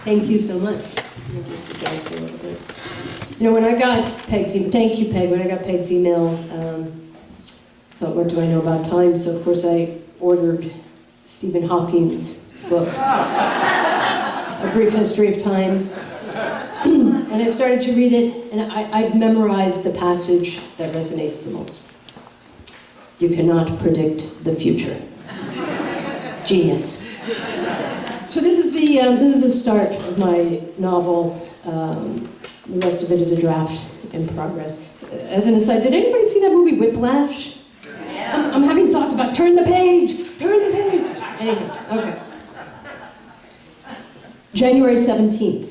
Thank you so much. You know, when I got Peg's email, thank you, Peg. When I got Peg's email, thought, what do I know about time? So, of course, I ordered Stephen Hawking's book, A Brief History of Time. And I started to read it, and I've memorized the passage that resonates the most. You cannot predict the future. Genius. So this is the start of my novel. The rest of it is a draft in progress. As an aside, did anybody see that movie Whiplash? Yeah. I'm having thoughts about turn the page. Anyway, okay. January 17th.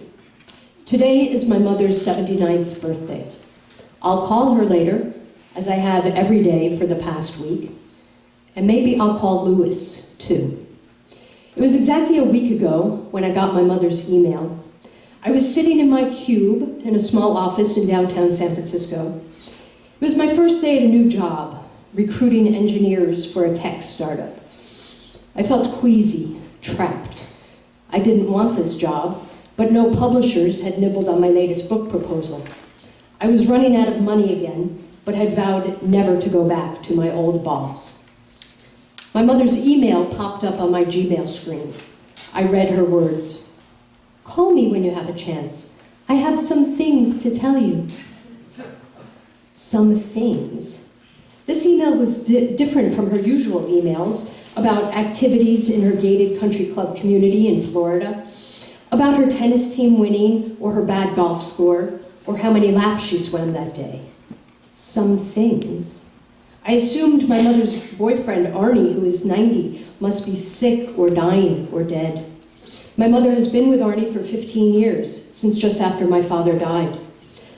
Today is my mother's 79th birthday. I'll call her later, as I have every day for the past week. And maybe I'll call Louis, too. It was exactly a week ago when I got my mother's email. I was sitting in my cube in a small office in downtown San Francisco. It was my first day at a new job, recruiting engineers for a tech startup. I felt queasy, trapped. I didn't want this job, but no publishers had nibbled on my latest book proposal. I was running out of money again, but had vowed never to go back to my old boss. My mother's email popped up on my Gmail screen. I read her words. Call me when you have a chance. I have some things to tell you. Some things. This email was different from her usual emails about activities in her gated country club community in Florida, about her tennis team winning or her bad golf score, or how many laps she swam that day. Some things. I assumed my mother's boyfriend, Arnie, who is 90, must be sick or dying or dead. My mother has been with Arnie for 15 years, since just after my father died.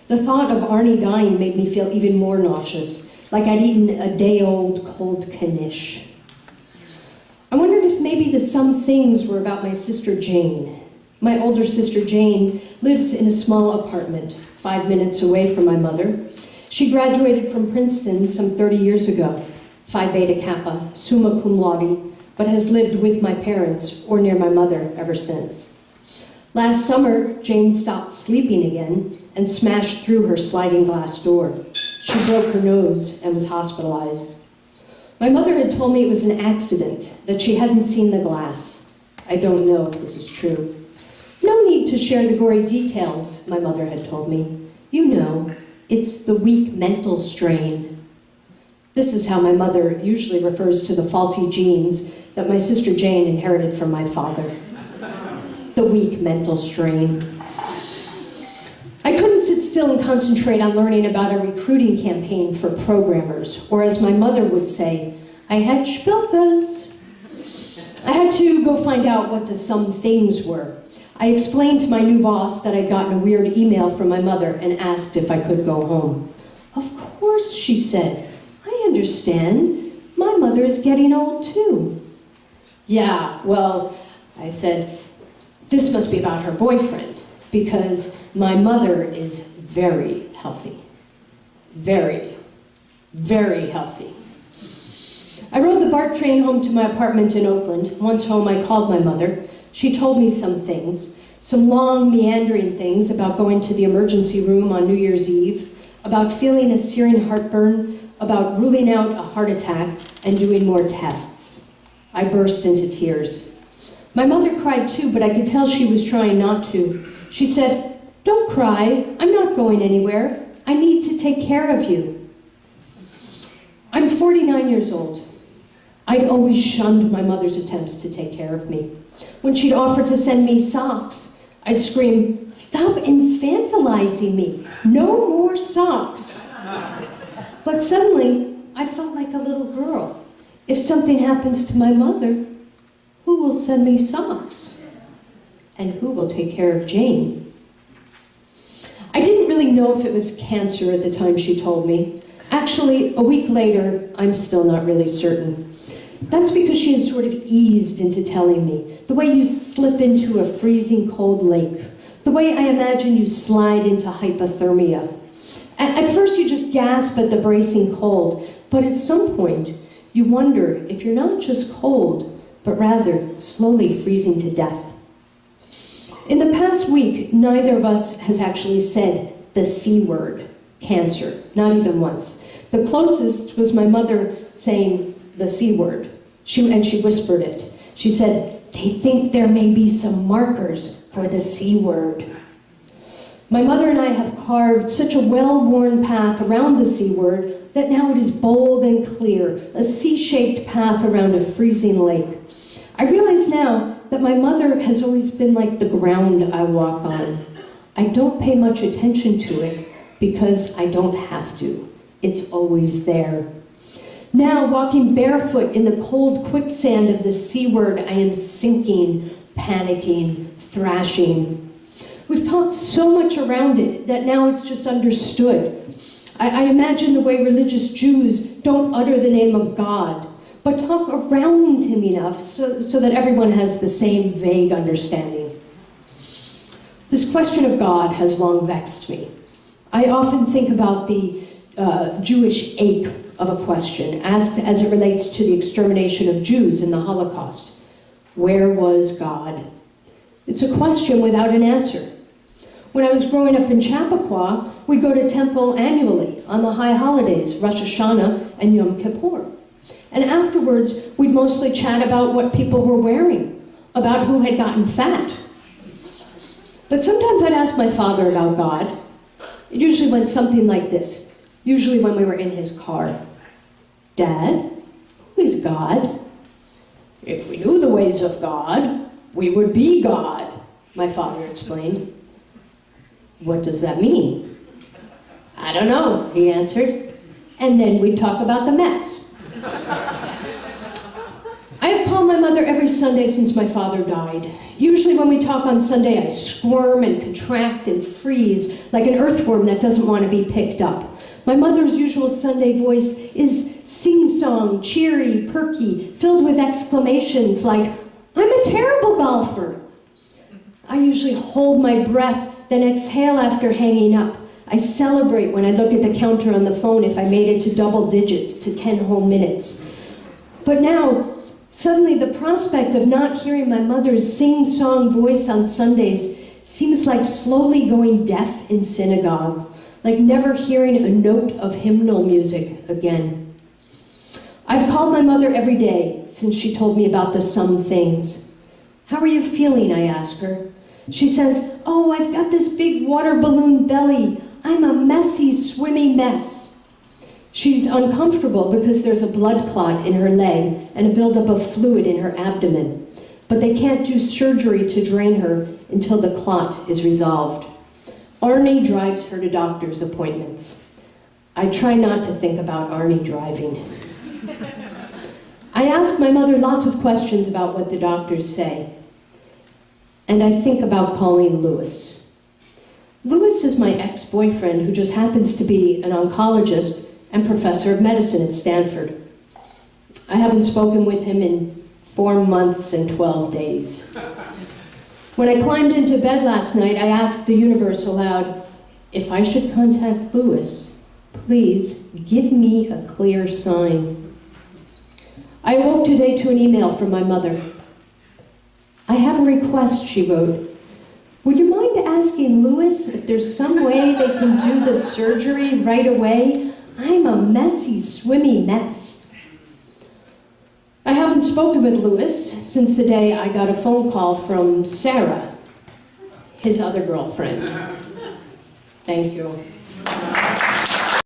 The thought of Arnie dying made me feel even more nauseous, like I'd eaten a day-old cold knish. I wondered if maybe the some things were about my sister Jane. My older sister Jane lives in a small apartment, 5 minutes away from my mother. She graduated from Princeton some 30 years ago, Phi Beta Kappa, summa cum laude, but has lived with my parents or near my mother ever since. Last summer, Jane stopped sleeping again and smashed through her sliding glass door. She broke her nose and was hospitalized. My mother had told me it was an accident, that she hadn't seen the glass. I don't know if this is true. No need to share the gory details, my mother had told me. You know, it's the weak mental strain. This is how my mother usually refers to the faulty genes that my sister Jane inherited from my father. The weak mental strain. I couldn't sit still and concentrate on learning about a recruiting campaign for programmers, or as my mother would say, I had shpilkas. I had to go find out what the some things were. I explained to my new boss that I'd gotten a weird email from my mother and asked if I could go home. Of course, she said. I understand. My mother is getting old too. Yeah, well, I said, this must be about her boyfriend, because my mother is very healthy. Very, very healthy. I rode the BART train home to my apartment in Oakland. Once home, I called my mother. She told me some things, some long, meandering things about going to the emergency room on New Year's Eve, about feeling a searing heartburn, about ruling out a heart attack and doing more tests. I burst into tears. My mother cried too, but I could tell she was trying not to. She said, "Don't cry, I'm not going anywhere. I need to take care of you." I'm 49 years old. I'd always shunned my mother's attempts to take care of me. When she'd offer to send me socks, I'd scream, "Stop infantilizing me, no more socks." But suddenly, I felt like a little girl. If something happens to my mother, who will send me socks? And who will take care of Jane? I didn't really know if it was cancer at the time she told me. Actually, a week later, I'm still not really certain. That's because she had sort of eased into telling me, the way you slip into a freezing cold lake, the way I imagine you slide into hypothermia. At first you just gasp at the bracing cold, but at some point you wonder if you're not just cold, but rather slowly freezing to death. In the past week, neither of us has actually said the C word, cancer, not even once. The closest was my mother saying the C word, and she whispered it. She said, "They think there may be some markers for the C word." My mother and I have carved such a well-worn path around the C word that now it is bold and clear, a C-shaped path around a freezing lake. I realize now that my mother has always been like the ground I walk on. I don't pay much attention to it because I don't have to. It's always there. Now, walking barefoot in the cold quicksand of the C word, I am sinking, panicking, thrashing. We've talked so much around it that now it's just understood. I imagine the way religious Jews don't utter the name of God, but talk around him enough so that everyone has the same vague understanding. This question of God has long vexed me. I often think about the Jewish ache of a question asked as it relates to the extermination of Jews in the Holocaust. Where was God? It's a question without an answer. When I was growing up in Chappaqua, we'd go to temple annually on the high holidays, Rosh Hashanah and Yom Kippur. And afterwards, we'd mostly chat about what people were wearing, about who had gotten fat. But sometimes I'd ask my father about God. It usually went something like this, usually when we were in his car. "Dad, who is God?" "If we knew the ways of God, we would be God," my father explained. "What does that mean?" "I don't know," he answered. And then we'd talk about the Mets. I have called my mother every Sunday since my father died. Usually when we talk on Sunday, I squirm and contract and freeze like an earthworm that doesn't want to be picked up. My mother's usual Sunday voice is sing-song, cheery, perky, filled with exclamations like, "I'm a terrible golfer." I usually hold my breath, then exhale after hanging up. I celebrate when I look at the counter on the phone if I made it to double digits, to 10 whole minutes. But now, suddenly the prospect of not hearing my mother's sing-song voice on Sundays seems like slowly going deaf in synagogue, like never hearing a note of hymnal music again. I've called my mother every day since she told me about the some things. "How are you feeling?" I ask her. She says, "Oh, I've got this big water balloon belly. I'm a messy, swimmy mess." She's uncomfortable because there's a blood clot in her leg and a buildup of fluid in her abdomen. But they can't do surgery to drain her until the clot is resolved. Arnie drives her to doctor's appointments. I try not to think about Arnie driving. I ask my mother lots of questions about what the doctors say. And I think about calling Louis. Louis is my ex-boyfriend who just happens to be an oncologist and professor of medicine at Stanford. I haven't spoken with him in 4 months and 12 days. When I climbed into bed last night, I asked the universe aloud, if I should contact Louis, please give me a clear sign. I awoke today to an email from my mother. "I have a request," she wrote. "Would you mind asking Louis if there's some way they can do the surgery right away? I'm a messy, swimmy mess." I haven't spoken with Louis since the day I got a phone call from Sarah, his other girlfriend. Thank you.